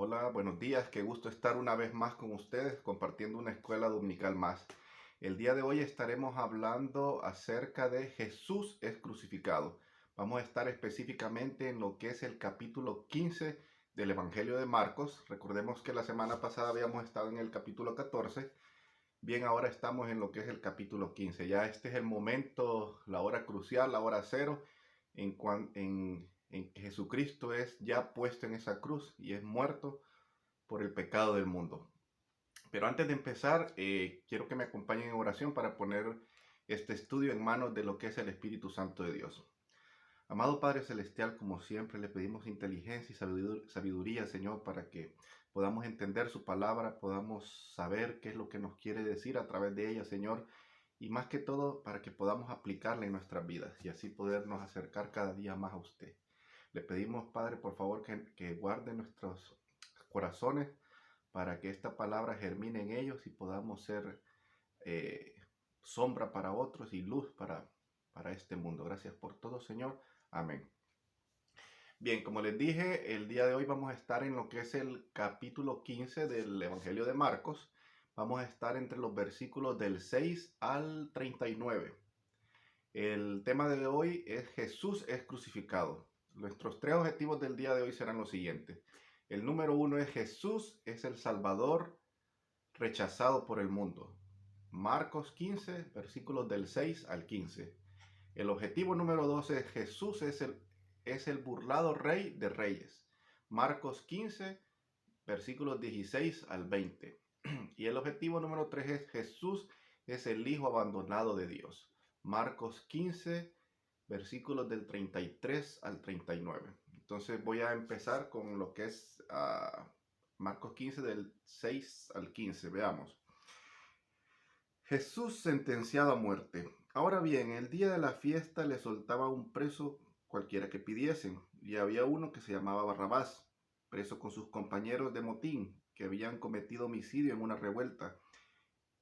Hola, buenos días. Qué gusto estar una vez más con ustedes compartiendo una escuela dominical más. El día de hoy estaremos hablando acerca de Jesús es crucificado. Vamos a estar específicamente en lo que es el capítulo 15 del Evangelio de Marcos. Recordemos que la semana pasada habíamos estado en el capítulo 14. Bien, ahora estamos en lo que es el capítulo 15. Ya este es el momento, la hora crucial, la hora cero, en que Jesucristo es ya puesto en esa cruz y es muerto por el pecado del mundo. Pero antes de empezar, quiero que me acompañen en oración para poner este estudio en manos de lo que es el Espíritu Santo de Dios. Amado Padre Celestial, como siempre, le pedimos inteligencia y sabiduría, Señor, para que podamos entender su palabra, podamos saber qué es lo que nos quiere decir a través de ella, Señor, y más que todo para que podamos aplicarla en nuestras vidas y así podernos acercar cada día más a usted. Le pedimos, Padre, por favor, que guarde nuestros corazones para que esta palabra germine en ellos y podamos ser eh, sombra para otros y luz para este mundo. Gracias por todo, Señor. Amén. Bien, como les dije, el día de hoy vamos a estar en lo que es el capítulo 15 del Evangelio de Marcos. Vamos a estar entre los versículos del 6 al 39. El tema de hoy es Jesús es crucificado. Nuestros tres objetivos del día de hoy serán los siguientes. El número uno es Jesús es el Salvador rechazado por el mundo. Marcos 15, versículos del 6 al 15. El objetivo número 2 es Jesús es el burlado rey de reyes. Marcos 15, versículos 16 al 20. Y el objetivo número 3 es Jesús es el Hijo abandonado de Dios. Marcos 15, versículos del 33 al 39. Entonces voy a empezar con lo que es Marcos 15 del 6 al 15. Veamos. Jesús sentenciado a muerte. Ahora bien, el día de la fiesta le soltaba un preso cualquiera que pidiesen, y había uno que se llamaba Barrabás, preso con sus compañeros de motín, que habían cometido homicidio en una revuelta.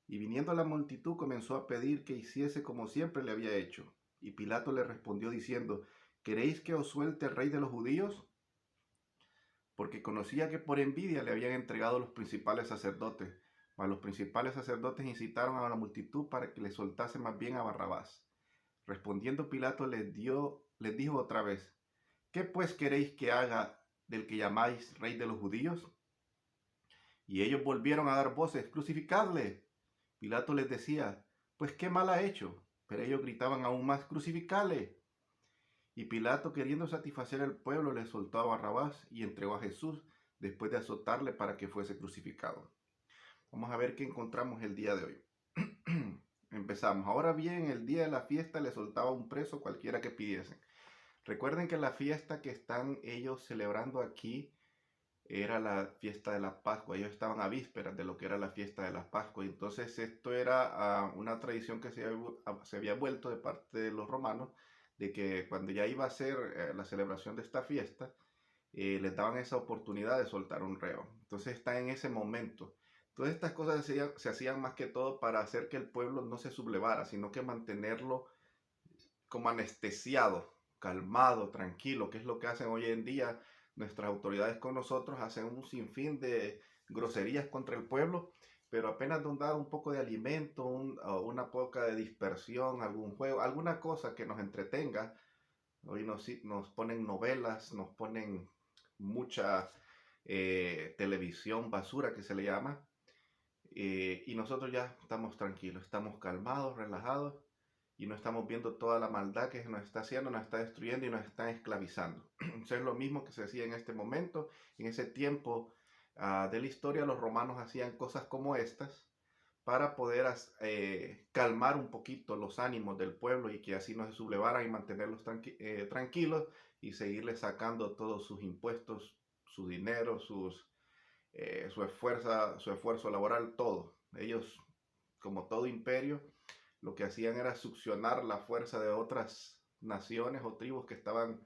Y viniendo la multitud comenzó a pedir que hiciese como siempre le había hecho. Y Pilato le respondió diciendo, ¿queréis que os suelte el rey de los judíos? Porque conocía que por envidia le habían entregado los principales sacerdotes. Mas los principales sacerdotes incitaron a la multitud para que le soltase más bien a Barrabás. Respondiendo Pilato les dijo otra vez, ¿qué pues queréis que haga del que llamáis rey de los judíos? Y ellos volvieron a dar voces, crucificadle. Pilato les decía, pues qué mal ha hecho. Pero ellos gritaban aún más, crucificadle. Y Pilato, queriendo satisfacer al pueblo, le soltó a Barrabás y entregó a Jesús después de azotarle para que fuese crucificado. Vamos a ver qué encontramos el día de hoy. Empezamos. Ahora bien, el día de la fiesta le soltaba un preso cualquiera que pidiesen. Recuerden que la fiesta que están ellos celebrando aquí era la fiesta de la Pascua. Ellos estaban a vísperas de lo que era la fiesta de la Pascua. Entonces esto era una tradición que se había vuelto de parte de los romanos, de que cuando ya iba a ser la celebración de esta fiesta, les daban esa oportunidad de soltar un reo. Entonces está en ese momento. Todas estas cosas se hacían más que todo para hacer que el pueblo no se sublevara, sino que mantenerlo como anestesiado, calmado, tranquilo, que es lo que hacen hoy en día nuestras autoridades con nosotros, hacen un sinfín de groserías contra el pueblo, pero apenas nos da un poco de alimento, una poca de dispersión, algún juego, alguna cosa que nos entretenga. Hoy nos ponen novelas, nos ponen mucha televisión basura que se le llama, y nosotros ya estamos tranquilos, estamos calmados, relajados, y no estamos viendo toda la maldad que nos está haciendo, nos está destruyendo y nos está esclavizando. Eso es lo mismo que se hacía en este momento, en ese tiempo de la historia. Los romanos hacían cosas como estas para poder calmar un poquito los ánimos del pueblo y que así no se sublevaran y mantenerlos tranquilos y seguirles sacando todos sus impuestos, su dinero, su esfuerzo laboral, todo. Ellos, como todo imperio, lo que hacían era succionar la fuerza de otras naciones o tribus que estaban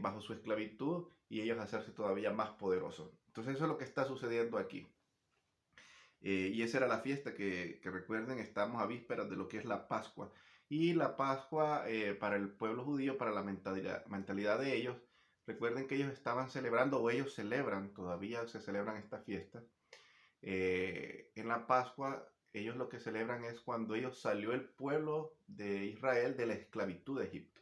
bajo su esclavitud y ellos hacerse todavía más poderosos. Entonces eso es lo que está sucediendo aquí. Y esa era la fiesta que recuerden, estamos a vísperas de lo que es la Pascua. Y la Pascua para el pueblo judío, para la mentalidad de ellos, Recuerden que ellos estaban celebrando, o ellos celebran, todavía se celebran estas fiestas. En la Pascua, ellos lo que celebran es cuando ellos salió el pueblo de Israel de la esclavitud de Egipto.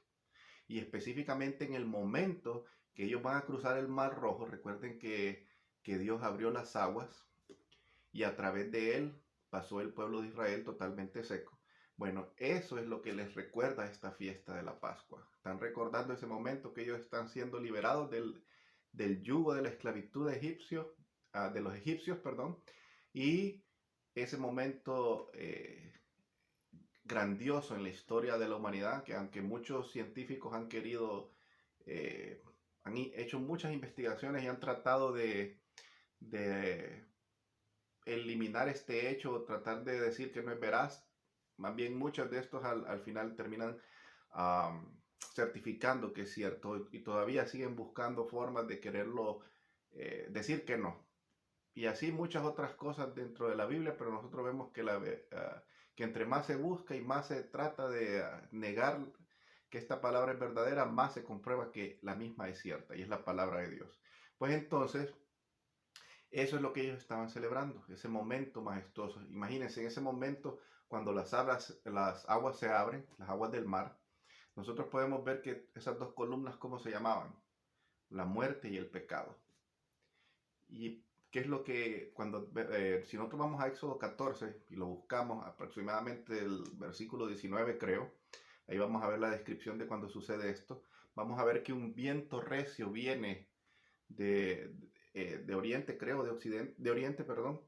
Y específicamente en el momento que ellos van a cruzar el Mar Rojo, recuerden que Dios abrió las aguas y a través de él pasó el pueblo de Israel totalmente seco. Bueno, eso es lo que les recuerda esta fiesta de la Pascua. Están recordando ese momento que ellos están siendo liberados del yugo de la esclavitud de los egipcios, perdón, y ese momento grandioso en la historia de la humanidad, que aunque muchos científicos han querido, han hecho muchas investigaciones y han tratado de eliminar este hecho o tratar de decir que no es veraz, más bien muchos de estos al final terminan certificando que es cierto y todavía siguen buscando formas de quererlo decir que no. Y así muchas otras cosas dentro de la Biblia, pero nosotros vemos que entre más se busca y más se trata de negar que esta palabra es verdadera, más se comprueba que la misma es cierta y es la palabra de Dios. Pues entonces, eso es lo que ellos estaban celebrando, ese momento majestuoso. Imagínense, en ese momento, cuando las aguas se abren, las aguas del mar, nosotros podemos ver que esas dos columnas, ¿cómo se llamaban? La muerte y el pecado. ¿Y qué es lo que, si nosotros vamos a Éxodo 14 y lo buscamos aproximadamente el versículo 19, creo, ahí vamos a ver la descripción de cuando sucede esto, vamos a ver que un viento recio viene de, de oriente, creo, de oriente, perdón,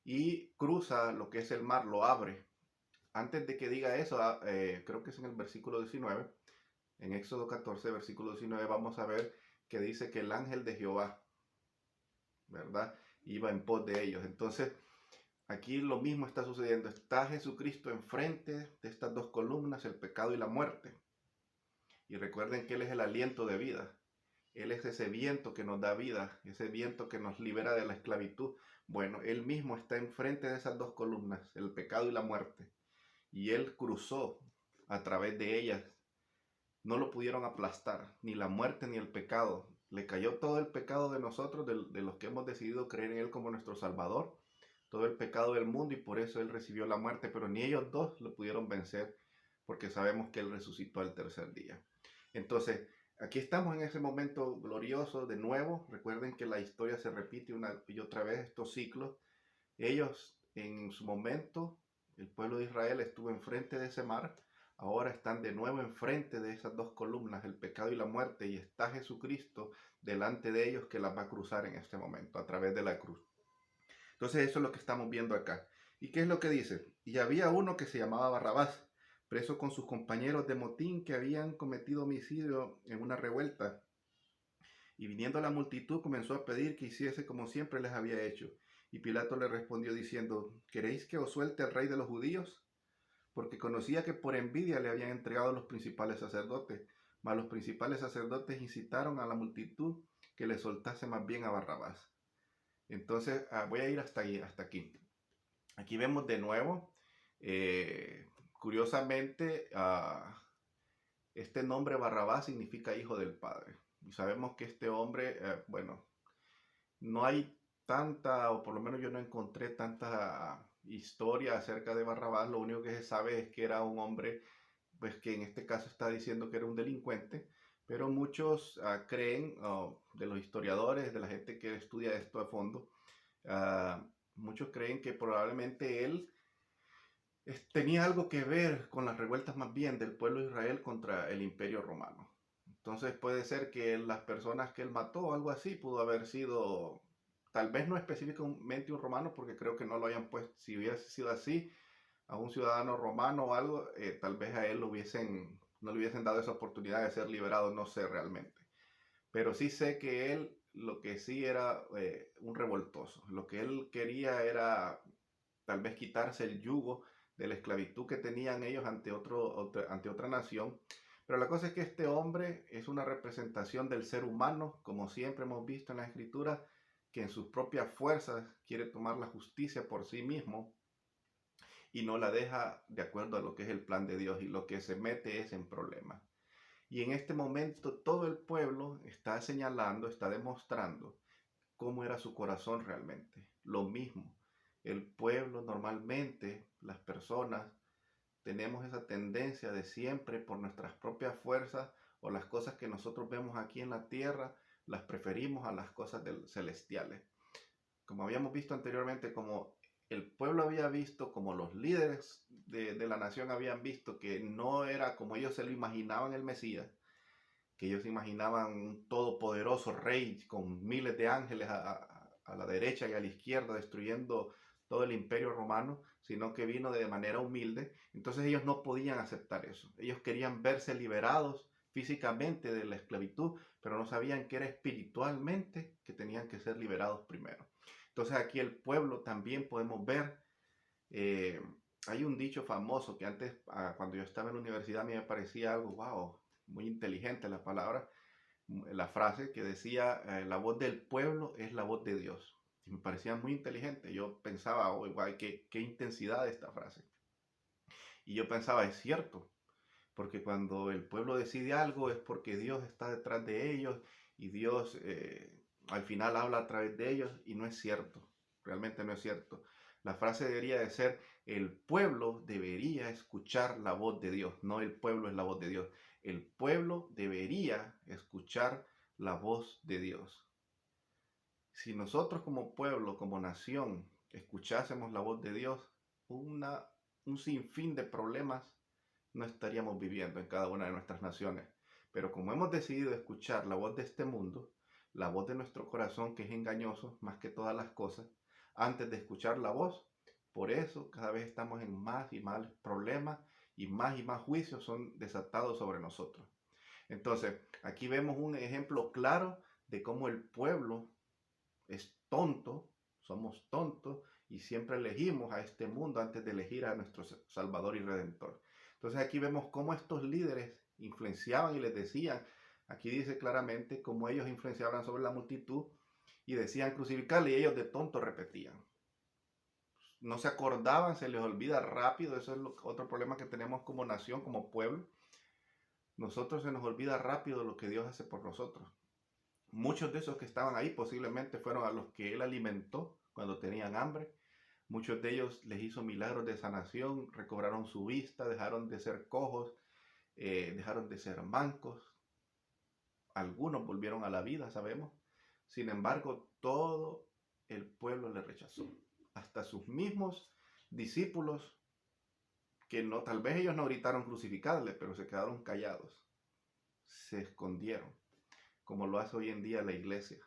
y cruza lo que es el mar, lo abre. Antes de que diga eso, creo que es en el versículo 19, en Éxodo 14, versículo 19, vamos a ver que dice que el ángel de Jehová, ¿verdad? Iba en pos de ellos. Entonces, aquí lo mismo está sucediendo. Está Jesucristo enfrente de estas dos columnas, el pecado y la muerte. Y recuerden que Él es el aliento de vida. Él es ese viento que nos da vida, ese viento que nos libera de la esclavitud. Bueno, Él mismo está enfrente de esas dos columnas, el pecado y la muerte. Y Él cruzó a través de ellas. No lo pudieron aplastar, ni la muerte ni el pecado. Le cayó todo el pecado de nosotros, de los que hemos decidido creer en Él como nuestro Salvador, todo el pecado del mundo, y por eso Él recibió la muerte, pero ni ellos dos lo pudieron vencer, porque sabemos que Él resucitó al tercer día. Entonces, aquí estamos en ese momento glorioso de nuevo. Recuerden que la historia se repite una y otra vez, estos ciclos. Ellos en su momento, el pueblo de Israel estuvo enfrente de ese mar. Ahora están de nuevo enfrente de esas dos columnas, el pecado y la muerte, y está Jesucristo delante de ellos que las va a cruzar en este momento a través de la cruz. Entonces eso es lo que estamos viendo acá. ¿Y qué es lo que dice? Y había uno que se llamaba Barrabás, preso con sus compañeros de motín que habían cometido homicidio en una revuelta. Y viniendo la multitud comenzó a pedir que hiciese como siempre les había hecho. Y Pilato le respondió diciendo, ¿queréis que os suelte el rey de los judíos? Porque conocía que por envidia le habían entregado los principales sacerdotes. Mas los principales sacerdotes incitaron a la multitud que le soltase más bien a Barrabás. Entonces voy a ir hasta aquí. Aquí vemos de nuevo, curiosamente, este nombre Barrabás significa hijo del Padre. Y sabemos que este hombre, bueno, no hay tanta, o por lo menos yo no encontré tanta historia acerca de Barrabás. Lo único que se sabe es que era un hombre, pues que en este caso está diciendo que era un delincuente, pero muchos creen, de los historiadores, de la gente que estudia esto a fondo, muchos creen que probablemente él tenía algo que ver con las revueltas más bien del pueblo de Israel contra el Imperio Romano. Entonces puede ser que las personas que él mató o algo así pudo haber sido, tal vez no específicamente un romano, porque creo que no lo hayan puesto, si hubiese sido así, a un ciudadano romano o algo, tal vez a él no le hubiesen dado esa oportunidad de ser liberado, no sé realmente. Pero sí sé que él lo que sí era un revoltoso. Lo que él quería era tal vez quitarse el yugo de la esclavitud que tenían ellos ante otra nación. Pero la cosa es que este hombre es una representación del ser humano, como siempre hemos visto en la escritura, que en sus propias fuerzas quiere tomar la justicia por sí mismo y no la deja de acuerdo a lo que es el plan de Dios, y lo que se mete es en problemas. Y en este momento todo el pueblo está señalando, está demostrando cómo era su corazón realmente. Lo mismo, el pueblo normalmente, las personas, tenemos esa tendencia de siempre por nuestras propias fuerzas o las cosas que nosotros vemos aquí en la tierra, las preferimos a las cosas celestiales. Como habíamos visto anteriormente, como el pueblo había visto, como los líderes de la nación habían visto que no era como ellos se lo imaginaban el Mesías, que ellos imaginaban un todopoderoso rey con miles de ángeles a la derecha y a la izquierda destruyendo todo el imperio romano, sino que vino de manera humilde. Entonces ellos no podían aceptar eso. Ellos querían verse liberados físicamente de la esclavitud, pero no sabían que era espiritualmente que tenían que ser liberados primero. Entonces aquí el pueblo también podemos ver, eh, hay un dicho famoso que antes, cuando yo estaba en la universidad, a mí me parecía algo, wow, muy inteligente la palabra, la frase que decía, la voz del pueblo es la voz de Dios. Y me parecía muy inteligente. Yo pensaba, oh, igual, qué intensidad esta frase. Y yo pensaba, es cierto, porque cuando el pueblo decide algo es porque Dios está detrás de ellos y Dios al final habla a través de ellos y no es cierto, realmente no es cierto. La frase debería de ser, el pueblo debería escuchar la voz de Dios, no el pueblo es la voz de Dios. El pueblo debería escuchar la voz de Dios. Si nosotros como pueblo, como nación, escuchásemos la voz de Dios, un sinfín de problemas no estaríamos viviendo en cada una de nuestras naciones. Pero como hemos decidido escuchar la voz de este mundo, la voz de nuestro corazón que es engañoso más que todas las cosas, antes de escuchar la voz, por eso cada vez estamos en más y más problemas y más juicios son desatados sobre nosotros. Entonces, aquí vemos un ejemplo claro de cómo el pueblo es tonto, somos tontos y siempre elegimos a este mundo antes de elegir a nuestro Salvador y Redentor. Entonces aquí vemos cómo estos líderes influenciaban y les decían, aquí dice claramente cómo ellos influenciaban sobre la multitud y decían crucificarle y ellos de tonto repetían. No se acordaban, se les olvida rápido, eso es otro problema que tenemos como nación, como pueblo. Nosotros se nos olvida rápido lo que Dios hace por nosotros. Muchos de esos que estaban ahí posiblemente fueron a los que Él alimentó cuando tenían hambre. Muchos de ellos les hizo milagros de sanación, recobraron su vista, dejaron de ser cojos, dejaron de ser mancos. Algunos volvieron a la vida, sabemos. Sin embargo, todo el pueblo le rechazó. Hasta sus mismos discípulos, que no, tal vez ellos no gritaron crucificarle, pero se quedaron callados. Se escondieron, como lo hace hoy en día la iglesia.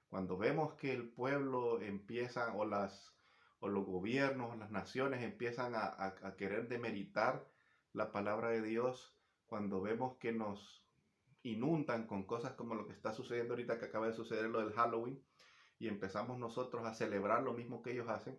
Cuando vemos que el pueblo empieza o los gobiernos, las naciones empiezan a querer demeritar la palabra de Dios, cuando vemos que nos inundan con cosas como lo que está sucediendo ahorita, que acaba de suceder lo del Halloween, y empezamos nosotros a celebrar lo mismo que ellos hacen,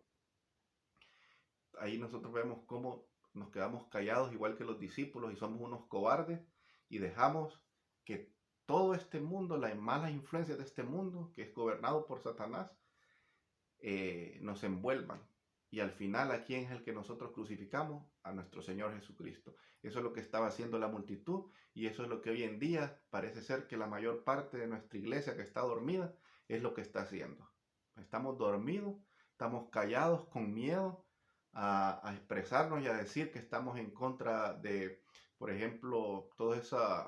ahí nosotros vemos cómo nos quedamos callados igual que los discípulos y somos unos cobardes y dejamos que todo este mundo, las malas influencias de este mundo, que es gobernado por Satanás, nos envuelvan. Y al final, ¿a quién es el que nosotros crucificamos? A nuestro Señor Jesucristo. Eso es lo que estaba haciendo la multitud y eso es lo que hoy en día parece ser que la mayor parte de nuestra iglesia que está dormida es lo que está haciendo. Estamos dormidos, estamos callados con miedo a expresarnos y a decir que estamos en contra de, por ejemplo, todo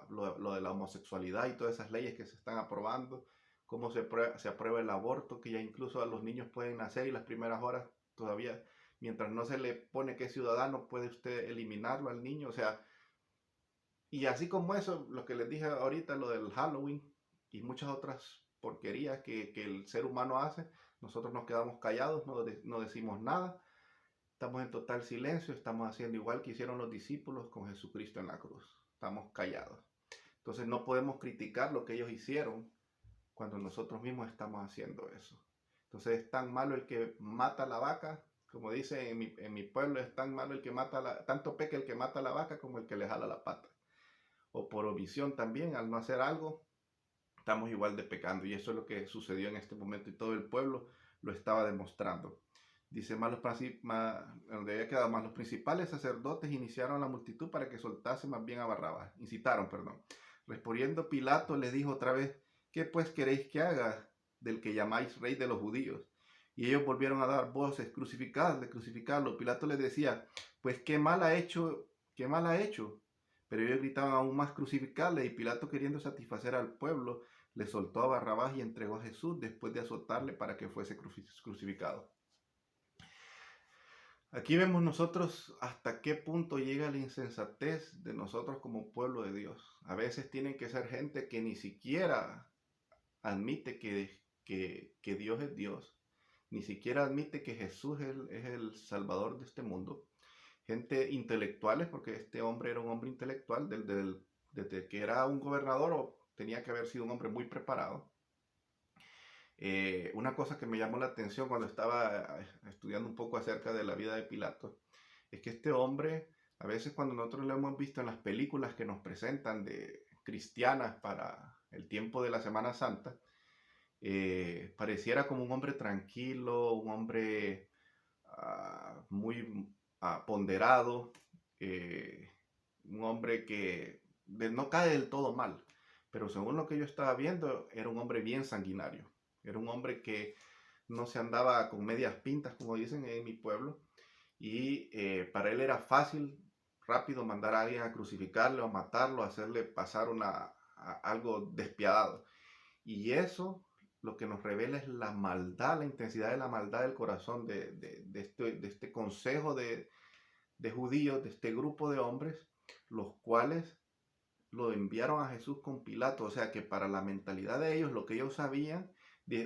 lo de la homosexualidad y todas esas leyes que se están aprobando, cómo se aprueba el aborto, que ya incluso a los niños pueden nacer y las primeras horas todavía, mientras no se le pone que es ciudadano, puede usted eliminarlo al niño, o sea, y así como eso, lo que les dije ahorita, lo del Halloween y muchas otras porquerías que el ser humano hace, nosotros nos quedamos callados, no decimos nada, estamos en total silencio, estamos haciendo igual que hicieron los discípulos con Jesucristo en la cruz, estamos callados. Entonces no podemos criticar lo que ellos hicieron cuando nosotros mismos estamos haciendo eso. Entonces es tan malo el que mata la vaca, como dice en mi pueblo, es tan malo el que tanto peca el que mata la vaca como el que le jala la pata. O por omisión también, al no hacer algo, estamos igual de pecando. Y eso es lo que sucedió en este momento y todo el pueblo lo estaba demostrando. Dice, donde había quedado, más los principales sacerdotes iniciaron la multitud para que soltase más bien a Barrabás. Incitaron, perdón. Respondiendo Pilato le dijo otra vez: ¿qué pues queréis que haga del que llamáis rey de los judíos? Y ellos volvieron a dar voces: crucificadle, crucificadlo. Pilato les decía: pues qué mal ha hecho, qué mal ha hecho. Pero ellos gritaban aún más: crucificadle. Y Pilato, queriendo satisfacer al pueblo, le soltó a Barrabás y entregó a Jesús después de azotarle para que fuese crucificado. Aquí vemos nosotros hasta qué punto llega la insensatez de nosotros como pueblo de Dios. A veces tienen que ser gente que ni siquiera admite que Dios es Dios, ni siquiera admite que Jesús es el Salvador de este mundo. Gente intelectuales, porque este hombre era un hombre intelectual, desde que era un gobernador o tenía que haber sido un hombre muy preparado. Una cosa que me llamó la atención cuando estaba estudiando un poco acerca de la vida de Pilato es que este hombre, a veces cuando nosotros lo hemos visto en las películas que nos presentan de cristianas para el tiempo de la Semana Santa, pareciera como un hombre tranquilo, un hombre muy ponderado, un hombre que no cae del todo mal, pero según lo que yo estaba viendo, era un hombre bien sanguinario. Era un hombre que no se andaba con medias pintas, como dicen en mi pueblo, y para él era fácil, rápido mandar a alguien a crucificarlo, a matarlo, a hacerle pasar algo despiadado. Y eso lo que nos revela es la maldad, la intensidad de la maldad del corazón de este consejo de judíos, de este grupo de hombres, los cuales lo enviaron a Jesús con Pilato. O sea que para la mentalidad de ellos, lo que ellos sabían,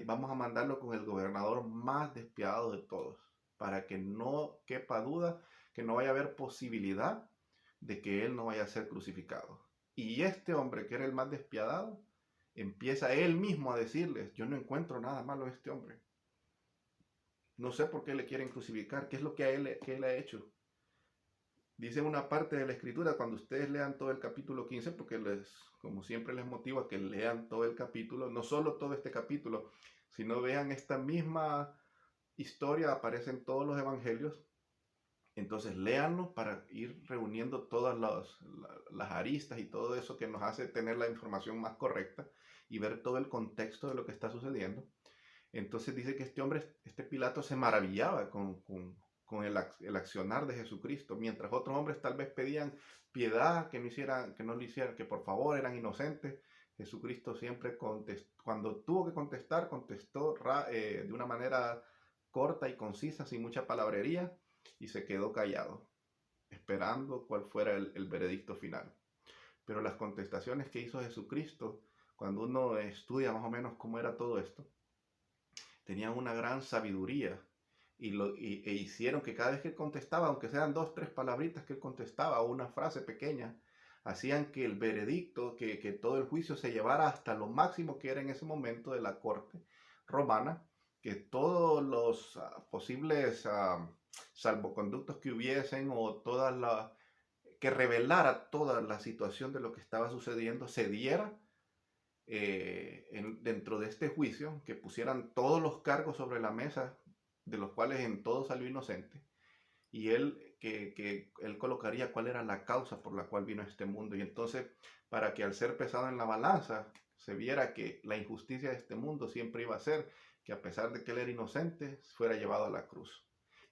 vamos a mandarlo con el gobernador más despiadado de todos, para que no quepa duda, que no vaya a haber posibilidad de que él no vaya a ser crucificado. Y este hombre, que era el más despiadado, empieza él mismo a decirles: yo no encuentro nada malo en este hombre. No sé por qué le quieren crucificar, qué es lo que él ha hecho. Dice una parte de la escritura, cuando ustedes lean todo el capítulo 15, porque como siempre les motivo a que lean todo el capítulo, no solo todo este capítulo, sino vean esta misma historia, aparece en todos los evangelios. Entonces léanlo para ir reuniendo todas las aristas y todo eso que nos hace tener la información más correcta y ver todo el contexto de lo que está sucediendo. Entonces dice que este hombre, este Pilato, se maravillaba con el accionar de Jesucristo, mientras otros hombres tal vez pedían piedad, que no lo hicieran, que por favor eran inocentes. Jesucristo siempre cuando tuvo que contestar, contestó de una manera corta y concisa, sin mucha palabrería, y se quedó callado, esperando cuál fuera el veredicto final. Pero las contestaciones que hizo Jesucristo, cuando uno estudia más o menos cómo era todo esto, tenían una gran sabiduría e hicieron que cada vez que él contestaba, aunque sean 2, 3 palabritas que él contestaba o una frase pequeña, hacían que el veredicto, que todo el juicio se llevara hasta lo máximo que era en ese momento de la corte romana, que todos los posibles salvoconductos que hubiesen o que revelara toda la situación de lo que estaba sucediendo se diera dentro de este juicio, que pusieran todos los cargos sobre la mesa, de los cuales en todos salió inocente, y que él colocaría cuál era la causa por la cual vino a este mundo. Y entonces, para que al ser pesado en la balanza, se viera que la injusticia de este mundo siempre iba a ser que, a pesar de que él era inocente, fuera llevado a la cruz.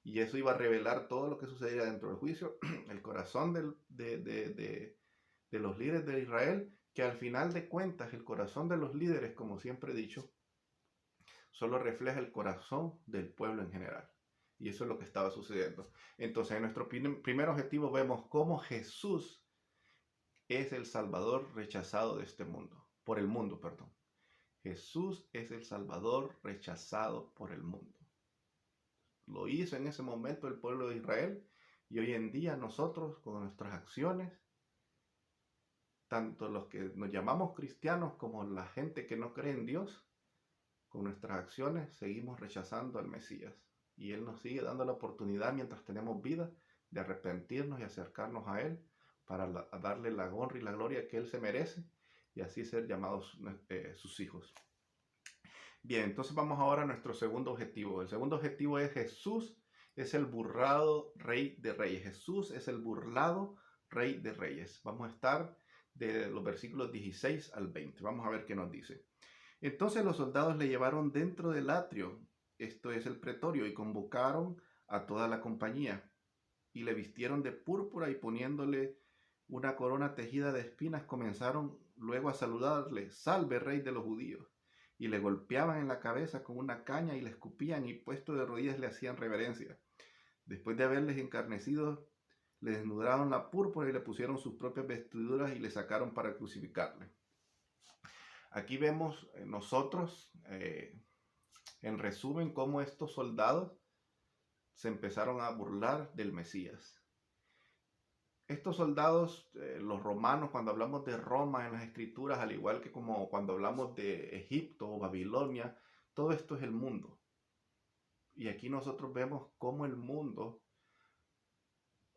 Y eso iba a revelar todo lo que sucedía dentro del juicio, el corazón de los líderes de Israel, que al final de cuentas el corazón de los líderes, como siempre he dicho, solo refleja el corazón del pueblo en general. Y eso es lo que estaba sucediendo. Entonces, en nuestro primer objetivo vemos cómo Jesús es el Salvador rechazado de este mundo, por el mundo, perdón. Jesús es el Salvador rechazado por el mundo. Lo hizo en ese momento el pueblo de Israel, y hoy en día nosotros, con nuestras acciones, tanto los que nos llamamos cristianos como la gente que no cree en Dios, con nuestras acciones seguimos rechazando al Mesías. Y Él nos sigue dando la oportunidad, mientras tenemos vida, de arrepentirnos y acercarnos a Él para darle la honra y la gloria que Él se merece, y así ser llamados sus hijos. Bien, entonces vamos ahora a nuestro segundo objetivo. El segundo objetivo es: Jesús es el burlado Rey de Reyes. Jesús es el burlado Rey de Reyes. Vamos a estar de los versículos 16 al 20. Vamos a ver qué nos dice. Entonces los soldados le llevaron dentro del atrio, esto es el pretorio, y convocaron a toda la compañía, y le vistieron de púrpura y poniéndole una corona tejida de espinas, comenzaron luego a saludarle: salve, rey de los judíos. Y le golpeaban en la cabeza con una caña y le escupían, y puesto de rodillas le hacían reverencia. Después de haberles encarnecido, le desnudaron la púrpura y le pusieron sus propias vestiduras y le sacaron para crucificarle. Aquí vemos nosotros, en resumen, cómo estos soldados se empezaron a burlar del Mesías. Estos soldados, los romanos, cuando hablamos de Roma en las escrituras, al igual que como cuando hablamos de Egipto o Babilonia, todo esto es el mundo. Y aquí nosotros vemos cómo el mundo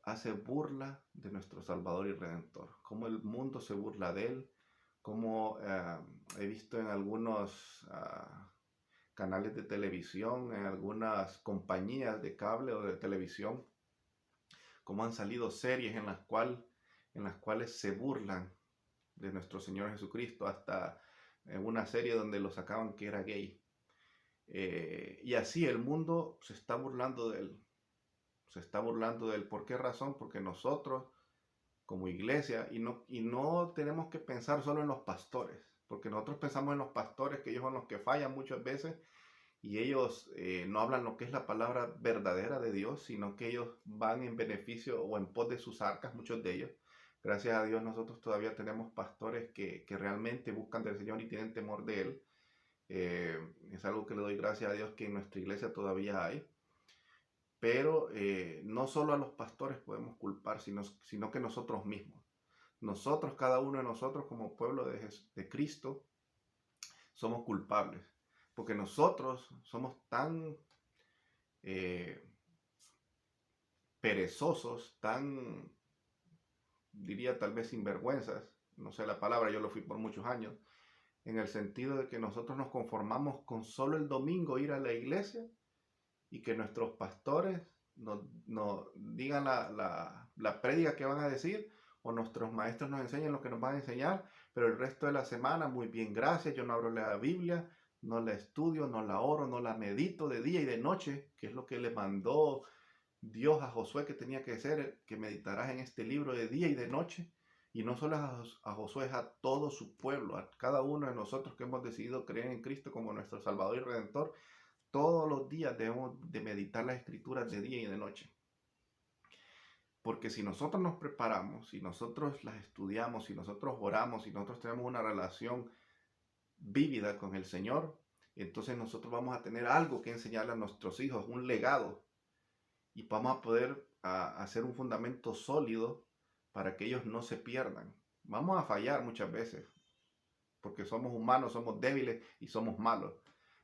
hace burla de nuestro Salvador y Redentor, cómo el mundo se burla de él, como he visto en algunos canales de televisión, en algunas compañías de cable o de televisión, como han salido series en las cuales se burlan de nuestro Señor Jesucristo, hasta en una serie donde lo sacaban que era gay. Y así el mundo se está burlando de él. Se está burlando de él. ¿Por qué razón? Porque nosotros, como iglesia, y no tenemos que pensar solo en los pastores, porque nosotros pensamos en los pastores, que ellos son los que fallan muchas veces, y ellos no hablan lo que es la palabra verdadera de Dios, sino que ellos van en beneficio o en pos de sus arcas, muchos de ellos. Gracias a Dios nosotros todavía tenemos pastores que realmente buscan del Señor y tienen temor de Él. Es algo que le doy gracias a Dios que en nuestra iglesia todavía hay. Pero no solo a los pastores podemos culpar, sino que nosotros mismos. Nosotros, cada uno de nosotros como pueblo de Cristo, somos culpables. Porque nosotros somos tan perezosos, tan, diría tal vez sinvergüenzas, no sé la palabra, yo lo fui por muchos años, en el sentido de que nosotros nos conformamos con solo el domingo ir a la iglesia y que nuestros pastores nos digan la prédica que van a decir, o nuestros maestros nos enseñan lo que nos van a enseñar, pero el resto de la semana, muy bien, gracias, yo no abro la Biblia, no la estudio, no la oro, no la medito de día y de noche, que es lo que le mandó Dios a Josué que tenía que hacer, que meditarás en este libro de día y de noche. Y no solo a Josué, es a todo su pueblo, a cada uno de nosotros que hemos decidido creer en Cristo como nuestro Salvador y Redentor. Todos los días debemos de meditar las escrituras de día y de noche. Porque si nosotros nos preparamos, si nosotros las estudiamos, si nosotros oramos, si nosotros tenemos una relación vívida con el Señor, entonces nosotros vamos a tener algo que enseñarle a nuestros hijos, un legado, y vamos a poder hacer un fundamento sólido para que ellos no se pierdan. Vamos a fallar muchas veces, porque somos humanos, somos débiles y somos malos,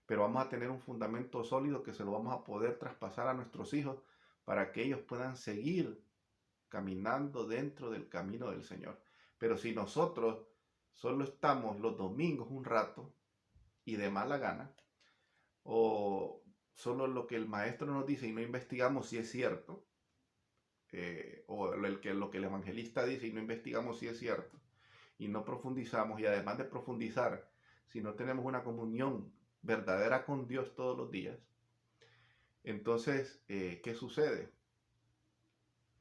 pero vamos a tener un fundamento sólido que se lo vamos a poder traspasar a nuestros hijos para que ellos puedan seguir caminando dentro del camino del Señor. Pero si nosotros solo estamos los domingos un rato y de mala gana, o solo lo que el maestro nos dice y no investigamos si es cierto, o lo que el evangelista dice y no investigamos si es cierto, y no profundizamos, y además de profundizar, si no tenemos una comunión verdadera con Dios todos los días, entonces, ¿qué sucede?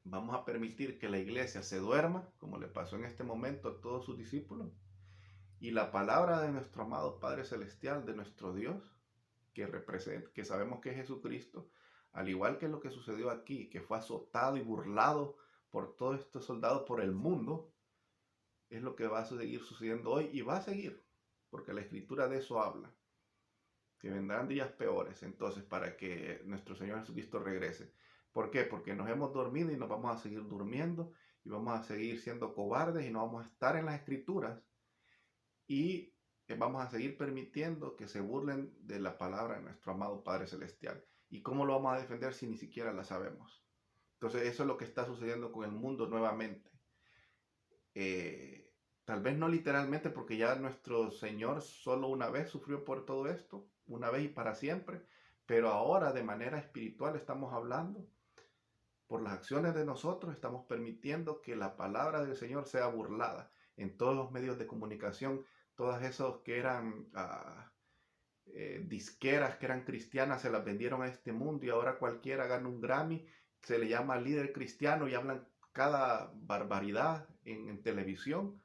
Vamos a permitir que la iglesia se duerma, como le pasó en este momento a todos sus discípulos, y la palabra de nuestro amado Padre Celestial, de nuestro Dios, que sabemos que es Jesucristo, al igual que lo que sucedió aquí, que fue azotado y burlado por todos estos soldados, por el mundo, es lo que va a seguir sucediendo hoy y va a seguir, porque la Escritura de eso habla, que vendrán días peores, entonces, para que nuestro Señor Jesucristo regrese. ¿Por qué? Porque nos hemos dormido y nos vamos a seguir durmiendo y vamos a seguir siendo cobardes y no vamos a estar en las Escrituras y vamos a seguir permitiendo que se burlen de la palabra de nuestro amado Padre Celestial. ¿Y cómo lo vamos a defender si ni siquiera la sabemos? Entonces eso es lo que está sucediendo con el mundo nuevamente. Tal vez no literalmente, porque ya nuestro Señor solo una vez sufrió por todo esto, una vez y para siempre, pero ahora de manera espiritual estamos hablando. Por las acciones de nosotros estamos permitiendo que la palabra del Señor sea burlada. en todos los medios de comunicación, todas esos que eran disqueras que eran cristianas se las vendieron a este mundo y ahora cualquiera gana un Grammy, se le llama líder cristiano y hablan cada barbaridad en televisión.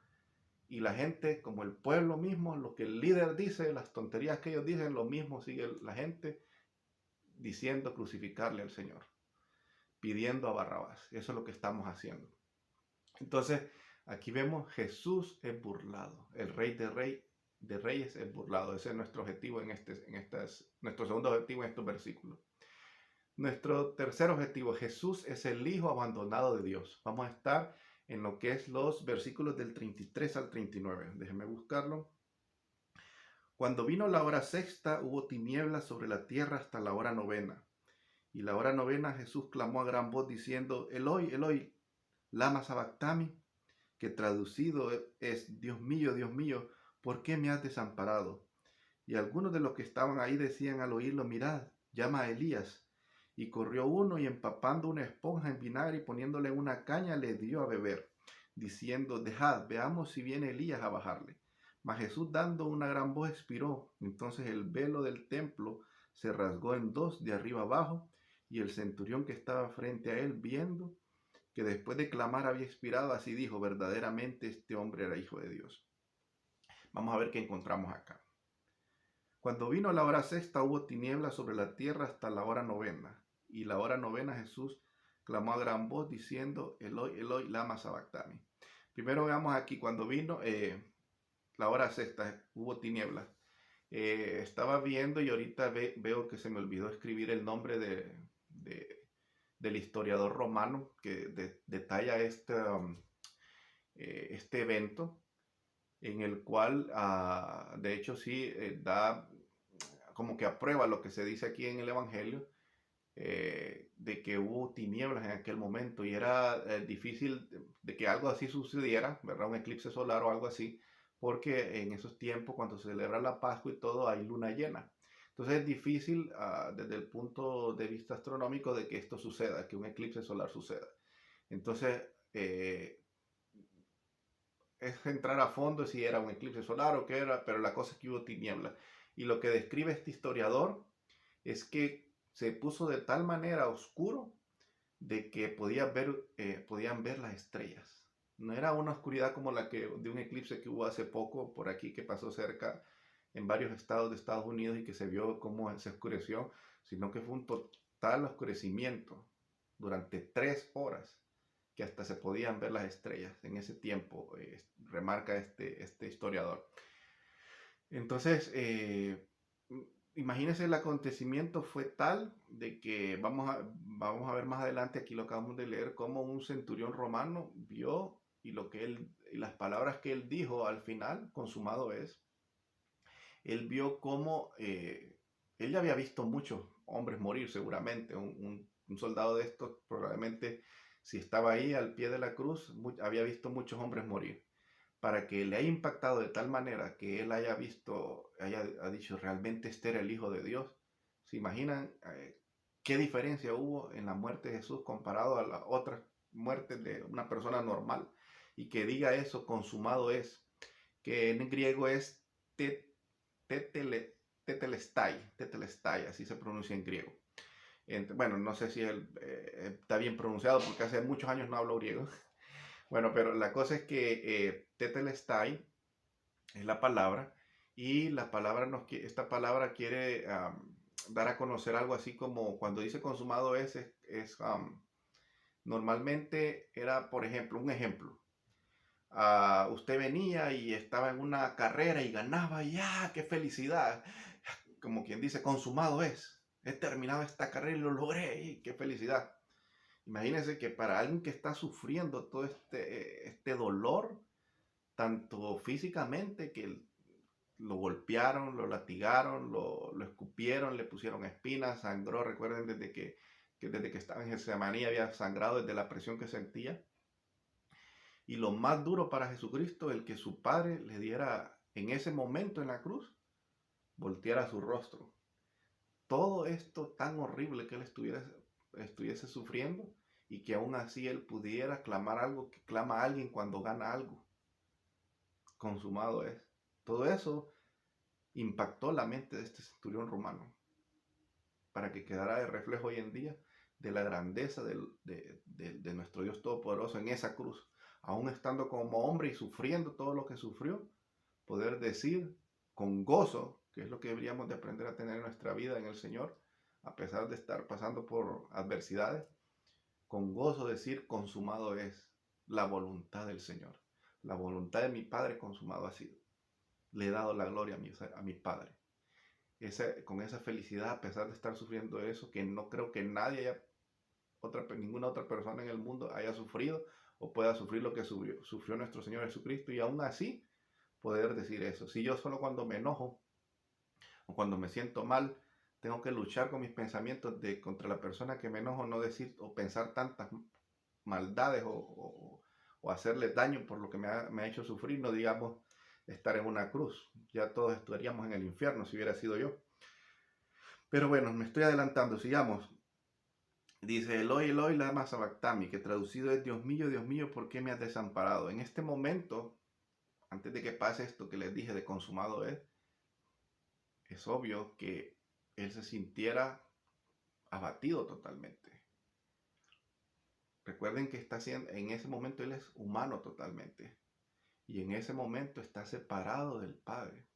Y la gente, como el pueblo mismo, lo que el líder dice, las tonterías que ellos dicen, lo mismo sigue la gente diciendo crucificarle al Señor, pidiendo a Barrabás. Eso es lo que estamos haciendo. Entonces, aquí vemos Jesús es burlado, el Rey de Reyes es burlado. Ese es nuestro objetivo nuestro segundo objetivo en estos versículos. Nuestro tercer objetivo, Jesús es el Hijo abandonado de Dios. Vamos a estar en lo que es los versículos del 33 al 39. Déjenme buscarlo. Cuando vino la hora sexta, hubo tinieblas sobre la tierra hasta la hora novena. Y la hora novena Jesús clamó a gran voz diciendo, Eloi, Eloi, lama sabactami, que traducido es, Dios mío, ¿por qué me has desamparado? Y algunos de los que estaban ahí decían al oírlo, mirad, llama a Elías. Y corrió uno y empapando una esponja en vinagre y poniéndole una caña le dio a beber, diciendo, dejad, veamos si viene Elías a bajarle. Mas Jesús dando una gran voz expiró. Entonces el velo del templo se rasgó en dos de arriba abajo, y el centurión que estaba frente a él, viendo que después de clamar había expirado, así dijo, verdaderamente este hombre era hijo de Dios. Vamos a ver qué encontramos acá. Cuando vino la hora sexta hubo tinieblas sobre la tierra hasta la hora novena. Y la hora novena Jesús clamó a gran voz diciendo, Eloi, Eloi, lama sabactami. Primero veamos aquí, cuando vino la hora sexta, hubo tinieblas. Estaba viendo y ahorita veo que se me olvidó escribir el nombre del historiador romano que detalla este evento, en el cual, de hecho, sí da como que aprueba lo que se dice aquí en el Evangelio, de que hubo tinieblas en aquel momento y era difícil de que algo así sucediera, ¿verdad? Un eclipse solar o algo así, porque en esos tiempos, cuando se celebra la Pascua y todo, hay luna llena. Entonces es difícil desde el punto de vista astronómico de que esto suceda, que un eclipse solar suceda. Entonces es entrar a fondo si era un eclipse solar o qué era, pero la cosa es que hubo tinieblas. Y lo que describe este historiador es que se puso de tal manera oscuro de que podían ver las estrellas. No era una oscuridad como la de un eclipse que hubo hace poco por aquí, que pasó cerca en varios estados de Estados Unidos y que se vio cómo se oscureció, sino que fue un total oscurecimiento durante 3 horas, que hasta se podían ver las estrellas en ese tiempo, remarca este historiador. Entonces, imagínense, el acontecimiento fue tal de que vamos a ver más adelante, aquí lo acabamos de leer, cómo un centurión romano vio y las palabras que él dijo al final, consumado es, él vio cómo él ya había visto muchos hombres morir seguramente, un soldado de estos probablemente si estaba ahí al pie de la cruz había visto muchos hombres morir. Para que le haya impactado de tal manera que él haya dicho, realmente este era el Hijo de Dios. ¿Se imaginan qué diferencia hubo en la muerte de Jesús comparado a las otras muertes de una persona normal? Y que diga eso, consumado es, que en griego es tetelestai, así se pronuncia en griego. Bueno, no sé si está bien pronunciado porque hace muchos años no hablo griego. Bueno, pero la cosa es que tetelestai es la palabra y esta palabra quiere dar a conocer algo así como cuando dice consumado normalmente era, por ejemplo, un ejemplo. Usted venía y estaba en una carrera y ganaba, y qué felicidad. Como quien dice, consumado es. He terminado esta carrera y lo logré, y qué felicidad. Imagínense que para alguien que está sufriendo todo este dolor, tanto físicamente, que lo golpearon, lo latigaron, lo escupieron, le pusieron espinas, sangró. Recuerden desde que estaba en Getsemaní había sangrado desde la presión que sentía. Y lo más duro para Jesucristo, el que su Padre le diera en ese momento en la cruz, volteara su rostro. Todo esto tan horrible que él estuviese sufriendo, y que aún así él pudiera clamar algo que clama a alguien cuando gana algo. consumado es. Todo eso impactó la mente de este centurión romano para que quedara de reflejo hoy en día de la grandeza de nuestro Dios Todopoderoso en esa cruz. Aún estando como hombre y sufriendo todo lo que sufrió, poder decir con gozo, que es lo que deberíamos de aprender a tener en nuestra vida en el Señor, a pesar de estar pasando por adversidades, con gozo decir consumado es la voluntad del Señor. La voluntad de mi Padre consumado ha sido. Le he dado la gloria a mi Padre. Con esa felicidad, a pesar de estar sufriendo eso, que no creo que nadie, ninguna otra persona en el mundo haya sufrido o pueda sufrir lo que sufrió nuestro Señor Jesucristo, y aún así poder decir eso. Si yo solo cuando me enojo o cuando me siento mal, tengo que luchar con mis pensamientos contra la persona que me enojo, no decir o pensar tantas maldades o hacerle daño por lo que me ha hecho sufrir, no digamos estar en una cruz. Ya todos estaríamos en el infierno si hubiera sido yo. Pero bueno, me estoy adelantando, sigamos. Dice Eloi, Eloi, lama sabactami, que traducido es Dios mío, ¿por qué me has desamparado? En este momento, antes de que pase esto que les dije de consumado es obvio que él se sintiera abatido totalmente. Recuerden que en ese momento él es humano totalmente. Y en ese momento está separado del Padre.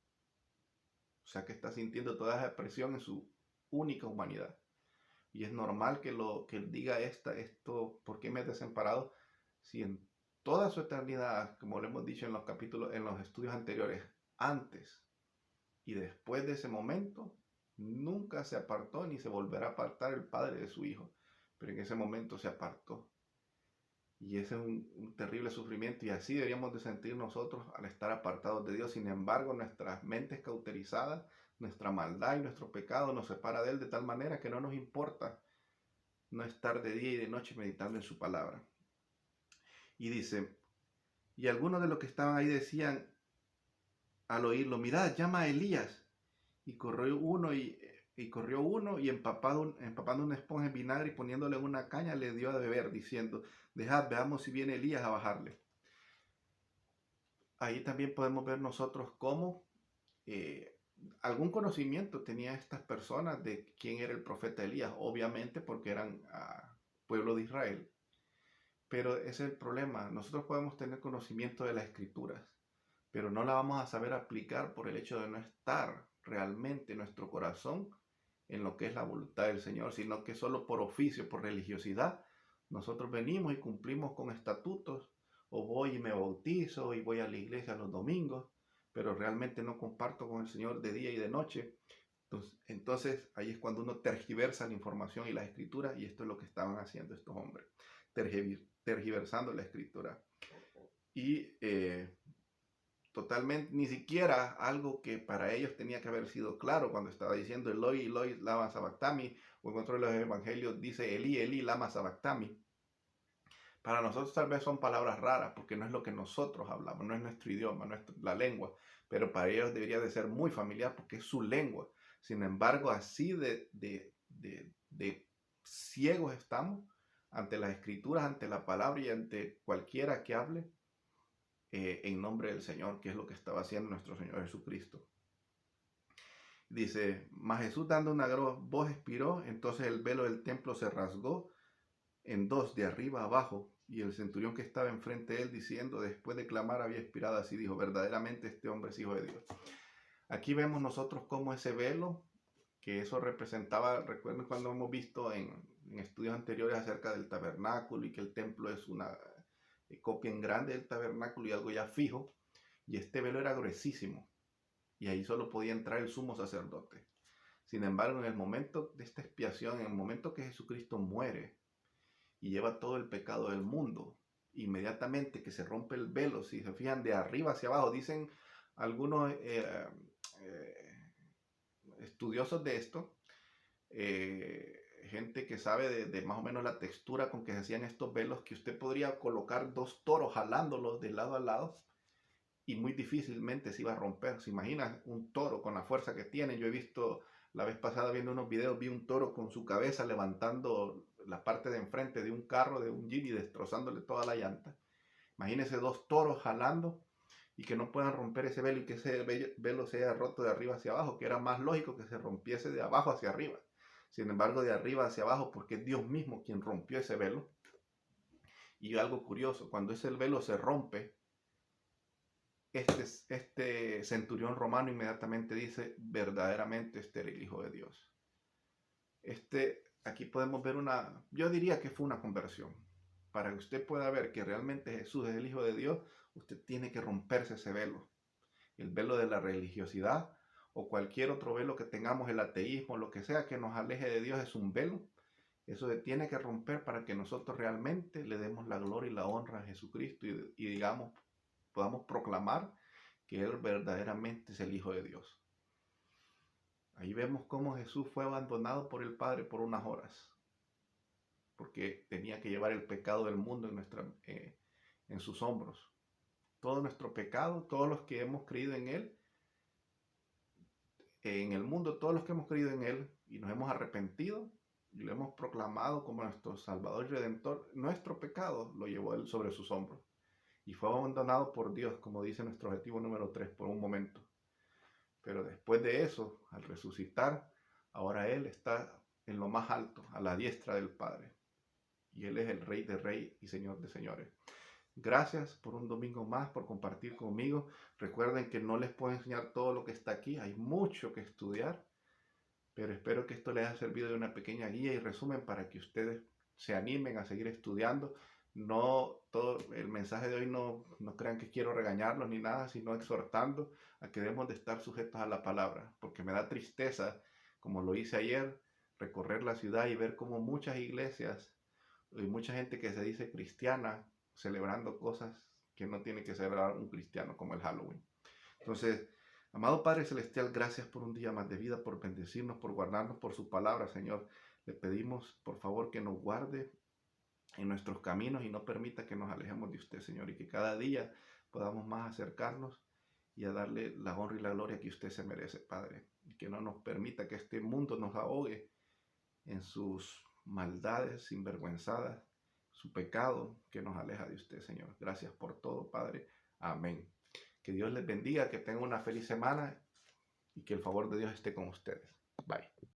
O sea que está sintiendo toda esa presión en su única humanidad. Y es normal que él diga esto, ¿por qué me has desamparado? Si en toda su eternidad, como lo hemos dicho en los capítulos, en los estudios anteriores, antes y después de ese momento, nunca se apartó ni se volverá a apartar el Padre de su Hijo. Pero en ese momento se apartó. Y ese es un terrible sufrimiento, y así deberíamos de sentir nosotros al estar apartados de Dios. Sin embargo, nuestras mentes cauterizadas, nuestra maldad y nuestro pecado nos separa de Él de tal manera que no nos importa no estar de día y de noche meditando en su palabra. Y dice, y algunos de los que estaban ahí decían al oírlo, mirad, llama a Elías. Y corrió uno y empapando una esponja en vinagre y poniéndole en una caña le dio a beber, diciendo, dejad, veamos si viene Elías a bajarle. Ahí también podemos ver nosotros cómo algún conocimiento tenía estas personas de quién era el profeta Elías, obviamente porque eran pueblo de Israel. Pero ese es el problema. Nosotros podemos tener conocimiento de las escrituras, pero no la vamos a saber aplicar por el hecho de no estar realmente nuestro corazón en lo que es la voluntad del Señor, sino que solo por oficio, por religiosidad, nosotros venimos y cumplimos con estatutos, o voy y me bautizo y voy a la iglesia los domingos, pero realmente no comparto con el Señor de día y de noche. Entonces ahí es cuando uno tergiversa la información y las escrituras, y esto es lo que estaban haciendo estos hombres, tergiversando la escritura. Y totalmente, ni siquiera algo que para ellos tenía que haber sido claro cuando estaba diciendo Eloi, Eloi, lama sabactami, o en otro de los evangelios dice Eli, Eli, lama sabactami. Para nosotros tal vez son palabras raras porque no es lo que nosotros hablamos, no es nuestro idioma, no es la lengua, pero para ellos debería de ser muy familiar porque es su lengua. Sin embargo, así de ciegos estamos ante las escrituras, ante la palabra y ante cualquiera que hable en nombre del Señor, que es lo que estaba haciendo nuestro Señor Jesucristo. Dice, mas Jesús dando una gran voz expiró, entonces el velo del templo se rasgó en dos, de arriba a abajo, y el centurión que estaba enfrente de él, diciendo, después de clamar, había expirado, así dijo, verdaderamente este hombre es hijo de Dios. Aquí vemos nosotros cómo ese velo, que eso representaba, recuerden cuando hemos visto en estudios anteriores acerca del tabernáculo y que el templo es una copia en grande del tabernáculo y algo ya fijo, y este velo era gruesísimo, y ahí solo podía entrar el sumo sacerdote. Sin embargo, en el momento de esta expiación, en el momento que Jesucristo muere y lleva todo el pecado del mundo, inmediatamente que se rompe el velo, si se fijan de arriba hacia abajo, dicen algunos estudiosos de esto, gente que sabe de más o menos la textura con que se hacían estos velos, que usted podría colocar dos toros jalándolos de lado a lado y muy difícilmente se iba a romper. ¿Se imagina un toro con la fuerza que tiene? Yo he visto, la vez pasada viendo unos videos, vi un toro con su cabeza levantando la parte de enfrente de un carro, de un Jeep, y destrozándole toda la llanta. Imagínense dos toros jalando, y que no puedan romper ese velo y que ese velo sea roto de arriba hacia abajo, que era más lógico que se rompiese de abajo hacia arriba. Sin embargo, de arriba hacia abajo, porque es Dios mismo quien rompió ese velo. Y algo curioso, cuando ese velo se rompe, este centurión romano inmediatamente dice, verdaderamente este era el Hijo de Dios. Aquí podemos ver yo diría que fue una conversión. Para que usted pueda ver que realmente Jesús es el Hijo de Dios, usted tiene que romperse ese velo. El velo de la religiosidad o cualquier otro velo que tengamos, el ateísmo, lo que sea que nos aleje de Dios es un velo. Eso se tiene que romper para que nosotros realmente le demos la gloria y la honra a Jesucristo y digamos, podamos proclamar que Él verdaderamente es el Hijo de Dios. Ahí vemos cómo Jesús fue abandonado por el Padre por unas horas, porque tenía que llevar el pecado del mundo en sus hombros. Todo nuestro pecado, todos los que hemos creído en Él, en el mundo, todos los que hemos creído en Él y nos hemos arrepentido y lo hemos proclamado como nuestro Salvador y Redentor, nuestro pecado lo llevó Él sobre sus hombros y fue abandonado por Dios, como dice nuestro objetivo número 3, por un momento. Pero después de eso, al resucitar, ahora Él está en lo más alto, a la diestra del Padre. Y Él es el Rey de Reyes y Señor de Señores. Gracias por un domingo más, por compartir conmigo. Recuerden que no les puedo enseñar todo lo que está aquí. Hay mucho que estudiar. Pero espero que esto les haya servido de una pequeña guía y resumen para que ustedes se animen a seguir estudiando. No todo el mensaje de hoy no crean que quiero regañarlos ni nada, sino exhortando a que debemos de estar sujetos a la palabra, porque me da tristeza, como lo hice ayer, recorrer la ciudad y ver cómo muchas iglesias y mucha gente que se dice cristiana celebrando cosas que no tiene que celebrar un cristiano, como el Halloween. Entonces, amado Padre Celestial, gracias por un día más de vida, por bendecirnos, por guardarnos por su palabra, Señor. Le pedimos, por favor, que nos guarde en nuestros caminos y no permita que nos alejemos de usted, Señor, y que cada día podamos más acercarnos y a darle la honra y la gloria que usted se merece, Padre. Y que no nos permita que este mundo nos ahogue en sus maldades sinvergüenzadas, su pecado que nos aleja de usted, Señor. Gracias por todo, Padre. Amén. Que Dios les bendiga, que tengan una feliz semana y que el favor de Dios esté con ustedes. Bye.